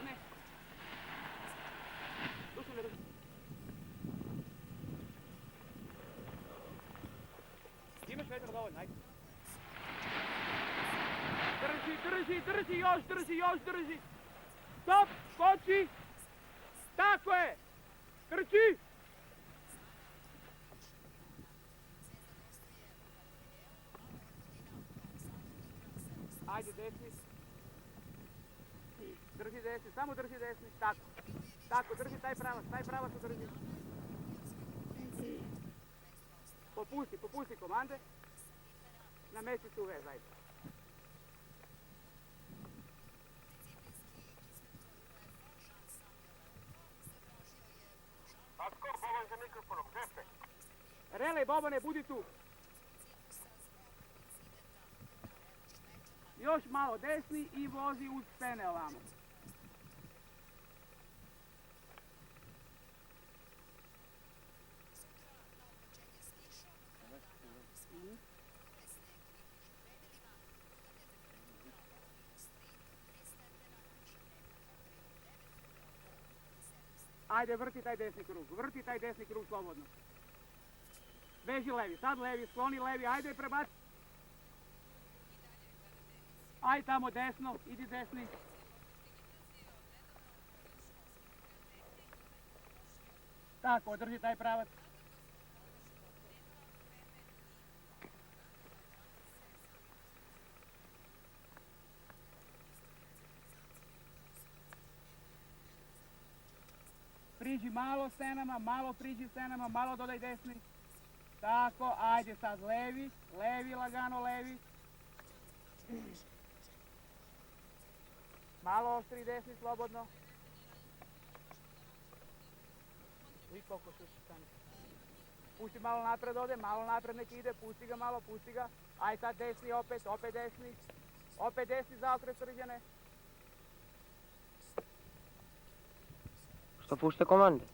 padne. Dušan me drži. Imaš vetra dovoljno, ajde. Drži. Stop, skoči. Tako je. Trči. Ajde, desni. Drži desni, samo drži desni. Tako, drži taj pravac drži. Popusti komande. Namesti se u vez, ajde. Asko, Boban za mikrofonom, gdje ste? Relej, Bobane, budi tu. Još malo desni i vozi uz stene ovamo. Ajde, vrti taj desni krug slobodno. Beži levi, sad levi, skloni levi, ajde prebaci. Aj tamo desno, idi desni. Tako, drži taj pravac. Priđi malo stenama, malo priđi stenama, malo dodaj desni. Tako, ajde sad levi, lagano levi. Malo oštri desni, slobodno. I koliko su stani. Pusti malo napred ode, malo napred nek ide, pusti ga. Aj sad desni opet desni. Opet desni zaokret Srđane. Što pušte komande?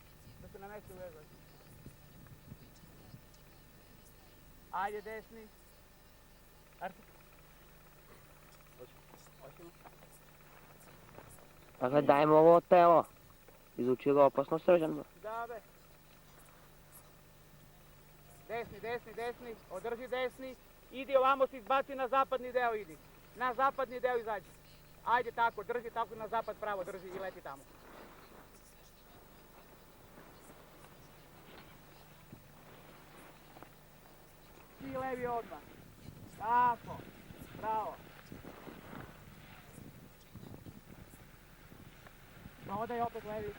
Da se namesti u vezu. Ajde desni. Arti. Hoćemo. Dakle, dajmo ovo telo. Izuči ga opasno Srđan. Da be. Desni. Održi desni. Idi ovamo se izbaci na zapadni deo, idi. Na zapadni deo izađi. Ajde tako, drži tako na zapad pravo, drži i leti tamo. Svi levi odmah. Tako. Bravo. Odaj opet levi.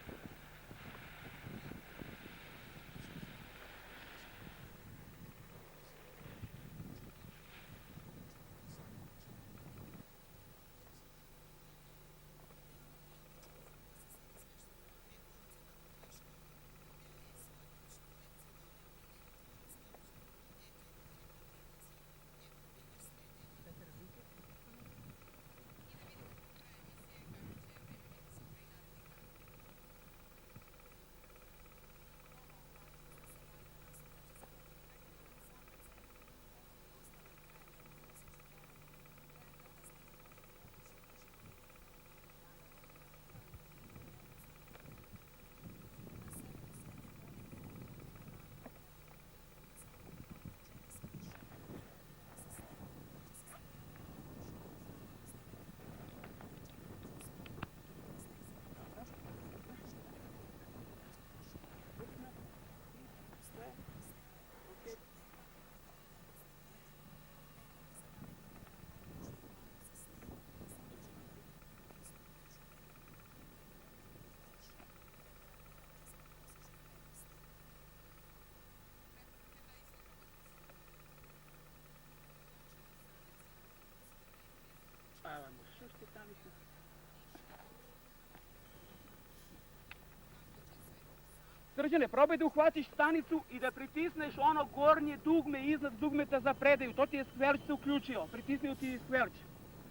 Srđane, probaj da uhvatiš stanicu i da pritisneš ono gornje dugme iznad dugmeta za predaju. To ti je skverč se uključio. Pritisnio ti je skverč.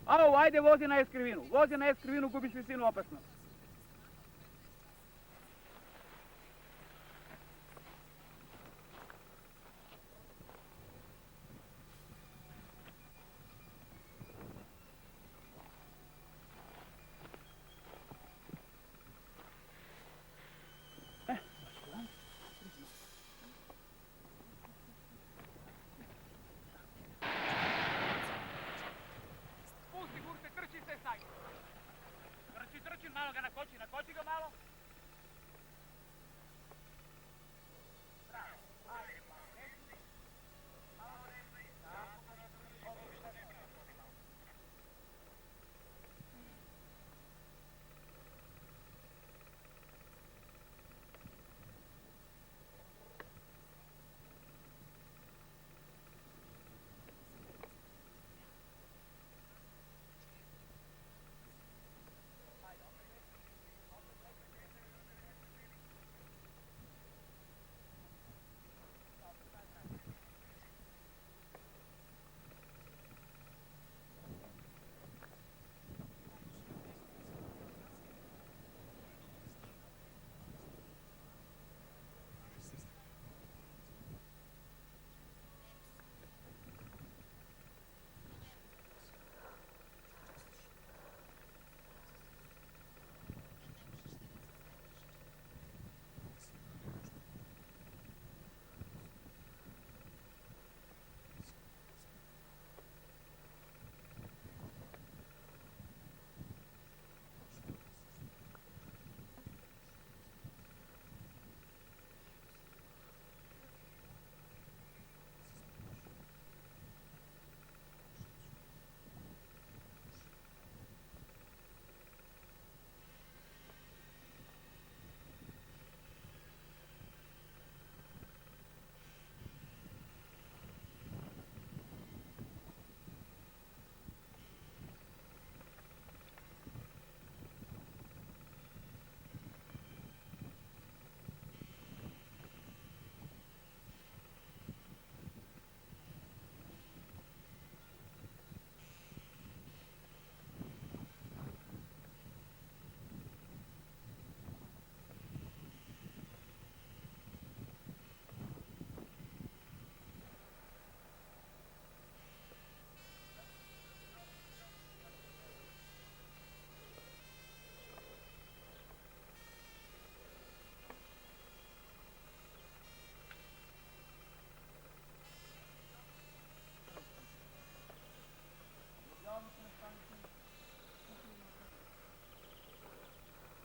Ajde, vozi na eskrivinu, gubiš visinu opasno. Malo ga nakoči ga malo.